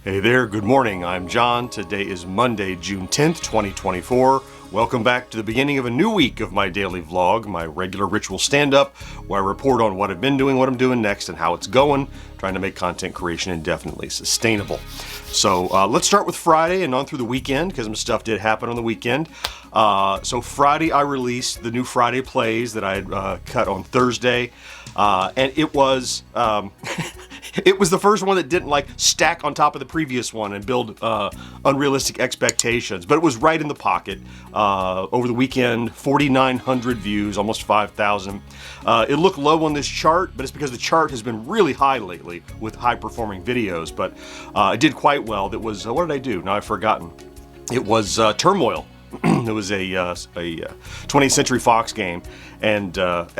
Hey there, good morning. I'm John. Today is Monday, June 10th, 2024. Welcome back to the beginning of a new week of my daily vlog, my regular ritual stand-up, where I report on what I've been doing, what I'm doing next, and how it's going, trying to make content creation indefinitely sustainable. So let's start with Friday and on through the weekend, because some stuff did happen on the weekend. So Friday I released the new Friday plays that I had cut on Thursday, and it was... It was the first one that didn't stack on top of the previous one and build unrealistic expectations, but it was right in the pocket. Over the weekend, 4,900 views, almost 5,000. It looked low on this chart, but it's because the chart has been really high lately with high-performing videos, but it did quite well. That was, what did I do? Now I've forgotten. It was Turmoil. It was a 20th Century Fox game, and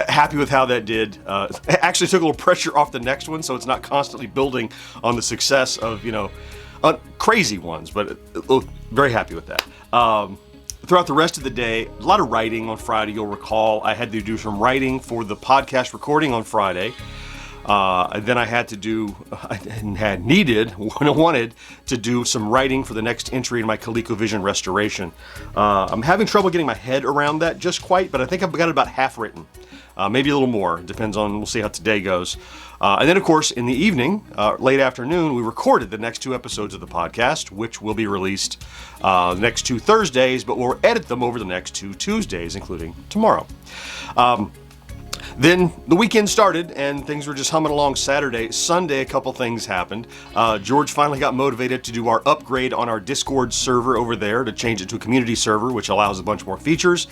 happy with how that did. It actually took a little pressure off the next one, so it's not constantly building on the success of, crazy ones, but very happy with that. Throughout the rest of the day, a lot of writing on Friday. You'll recall I had to do some writing for the podcast recording on Friday. Then I had to do, wanted to do some writing for the next entry in my ColecoVision restoration. I'm having trouble getting my head around that just quite, but I think I've got it about half written. Maybe a little more, depends on, we'll see how today goes. And then of course, in the evening, late afternoon, we recorded the next 2 episodes of the podcast, which will be released the next 2 Thursdays, but we'll edit them over the next 2 Tuesdays, including tomorrow. Then the weekend started and things were just humming along Saturday. Sunday, a couple things happened. George finally got motivated to do our upgrade on our Discord server over there to change it to a community server, which allows a bunch more features.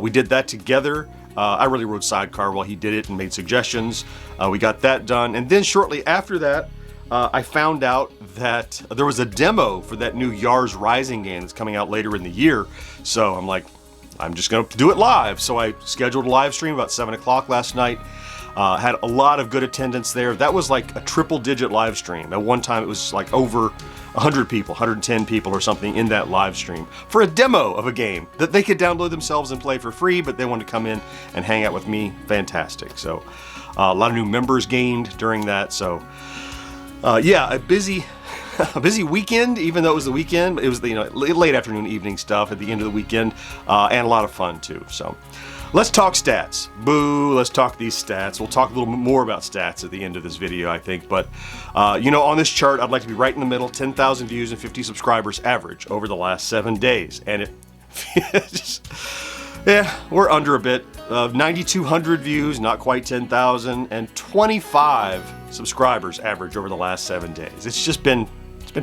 We did that together. I really wrote sidecar while he did it and made suggestions. We got that done. And then shortly after that, I found out that there was a demo for that new Yars Rising game that's coming out later in the year. So I'm like, I'm just going to do it live. So I scheduled a live stream about 7 o'clock last night. Had a lot of good attendance there. That was like a triple-digit live stream. At one time, it was like over 100 people, 110 people or something in that live stream for a demo of a game that they could download themselves and play for free, but they wanted to come in and hang out with me. Fantastic. So a lot of new members gained during that. So yeah, a busy weekend, even though it was the weekend. It was the late afternoon, evening stuff at the end of the weekend, and a lot of fun too. So let's talk stats. Boo, let's talk these stats. We'll talk a little bit more about stats at the end of this video, I think. But on this chart, I'd like to be right in the middle. 10,000 views and 50 subscribers average over the last 7 days, and it yeah, we're under a bit. 9,200 views, not quite 10,000, and 25 subscribers average over the last 7 days. It's been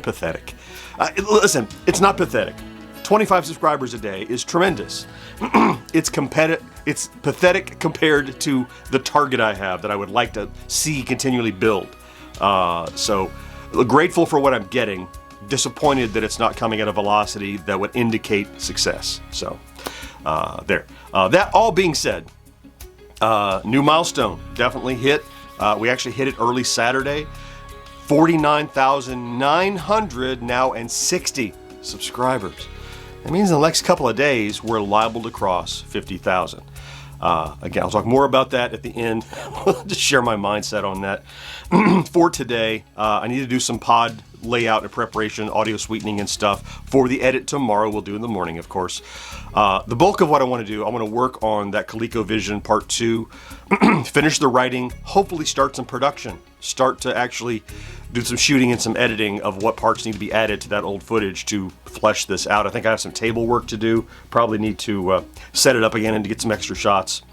pathetic. Listen, it's not pathetic. 25 subscribers a day is tremendous. It's pathetic compared to the target I have that I would like to see continually build. So grateful for what I'm getting. Disappointed that it's not coming at a velocity that would indicate success. So there. That all being said, new milestone definitely hit. We actually hit it early Saturday. 49,900 now and 60 subscribers. That means in the next couple of days, we're liable to cross 50,000. Again, I'll talk more about that at the end. Just share my mindset on that. For today, I need to do some pod layout and preparation, audio sweetening and stuff for the edit tomorrow. We'll do in the morning, of course. The bulk of what I want to do, I want to work on that ColecoVision Part 2, finish the writing, hopefully start some production, start to actually do some shooting and some editing of what parts need to be added to that old footage to flesh this out. I think I have some table work to do. Probably need to set it up again and to get some extra shots.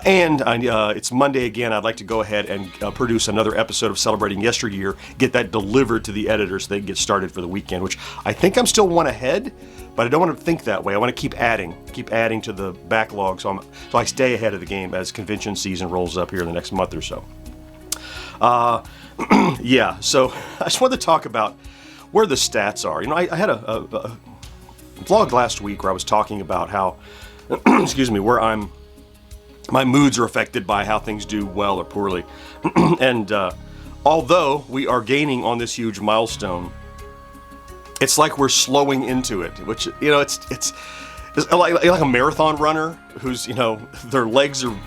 It's Monday again. I'd like to go ahead and produce another episode of Celebrating Yesteryear, get that delivered to the editors so they can get started for the weekend, which I think I'm still one ahead, but I don't want to think that way. I want to keep adding to the backlog so I stay ahead of the game as convention season rolls up here in the next month or so. Yeah, so I just wanted to talk about where the stats are. I had a vlog last week where I was talking about how, excuse me, my moods are affected by how things do well or poorly. And although we are gaining on this huge milestone, it's like we're slowing into it, which, It's like a marathon runner who's, you know, their legs are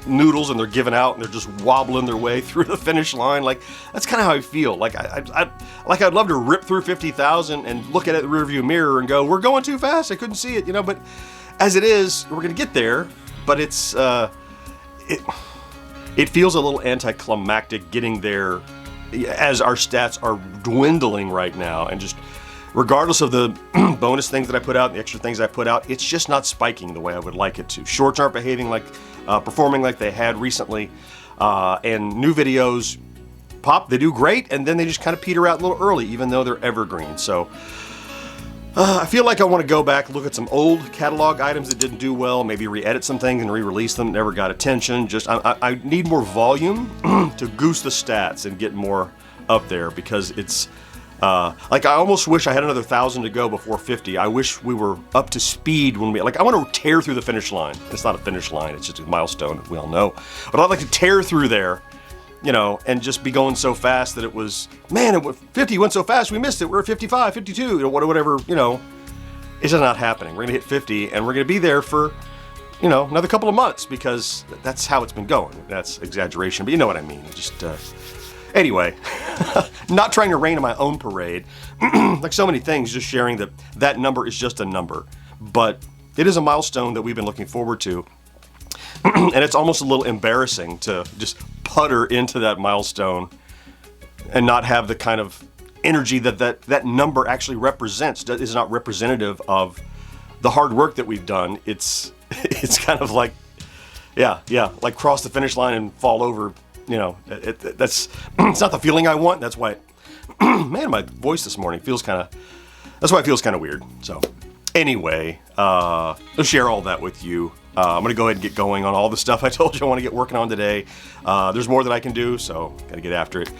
noodles and they're giving out and they're just wobbling their way through the finish line. Like, that's kind of how I feel. Like, I'd love to rip through 50,000 and look at it in the rearview mirror and go, we're going too fast. I couldn't see it, you know. But as it is, we're going to get there. But it feels a little anticlimactic getting there as our stats are dwindling right now, and just regardless of the bonus things that I put out, the extra things I put out, it's just not spiking the way I would like it to. Shorts aren't behaving like, performing like they had recently, and new videos pop, they do great, and then they just kind of peter out a little early, even though they're evergreen. So I feel like I want to go back, look at some old catalog items that didn't do well, maybe re-edit some things and re-release them, never got attention. Just I need more volume to goose the stats and get more up there, because it's like, I almost wish I had another 1,000 to go before 50. I wish we were up to speed when we, like, I want to tear through the finish line. It's not a finish line, it's just a milestone, we all know. But I'd like to tear through there, you know, and just be going so fast that it was, man, 50 went so fast, we missed it. We're at 55, 52, you know, whatever, you know. It's just not happening. We're gonna hit 50 and we're gonna be there for, you know, another couple of months, because that's how it's been going. That's exaggeration, but you know what I mean. Just, anyway, not trying to rain on my own parade. Like so many things, just sharing that that number is just a number. But it is a milestone that we've been looking forward to. And it's almost a little embarrassing to just putter into that milestone and not have the kind of energy that number actually represents. That is not representative of the hard work that we've done. It's kind of like, yeah, like cross the finish line and fall over. You know, that's it's not the feeling I want. That's why, man, my voice this morning feels kind of, that's why it feels kind of weird. So anyway, I'll share all that with you. I'm going to go ahead and get going on all the stuff I told you I want to get working on today. There's more that I can do, so got to get after it.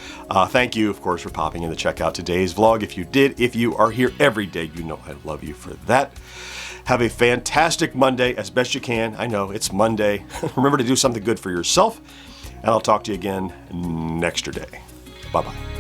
Thank you, of course, for popping in to check out today's vlog. If you did, if you are here every day, you know I love you for that. Have a fantastic Monday as best you can. I know it's Monday. Remember to do something good for yourself, and I'll talk to you again next day. Bye-bye.